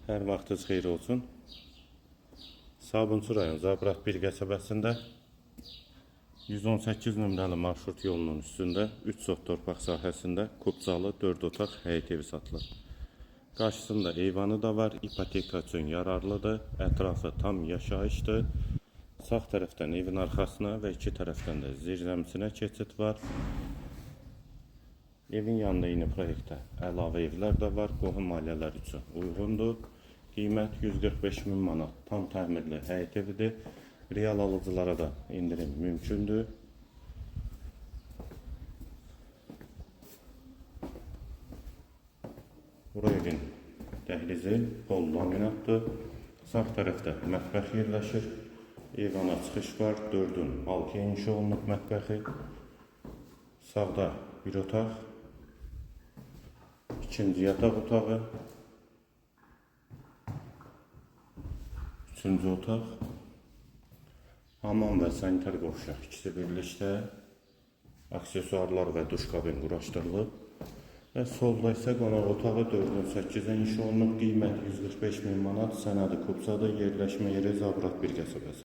Hər vaxtınız xeyir olsun. Sabunçu rayon Zabrat 1 qəsəbəsində 118 nömrəli marşrut yolunun üstündə 3 sot torpaq sahəsində Kubcalı 4 otaq həyət evi satılır. Qarşısında eyvanı da var, ipoteka üçün yararlıdır, ətrafı tam yaşayışdır. Sağ tərəfdən evin arxasına və iki tərəfdən də zirzəmisinə keçid var. Evin yanında yeni proyektdə əlavə evlər də var, qohum ailələr üçün uyğundur. Qiymət 145 min manat, tam təmirli həyət evidir. Real alıcılara da indirim mümkündür. Bu evin dəhlizi pol laminatdır. Sağ tərəfdə mətbəx yerləşir. Eyvana çıxış var, 4-ün 6 inşa olunub mətbəxi. Sağda bir otaq, ikinci yataq otağı, üçüncü otaq, hamam və sanitar qovşaq ikisi birlikdə, aksesuarlar və duş kabin quraşdırılıb və solda isə qonaq otağı 4-ün 8-ə inşa olunub, qiymət 145 min manat, sənədi Kubcadır, yerləşmə yeri Zabrat 1 qəsəbəsi.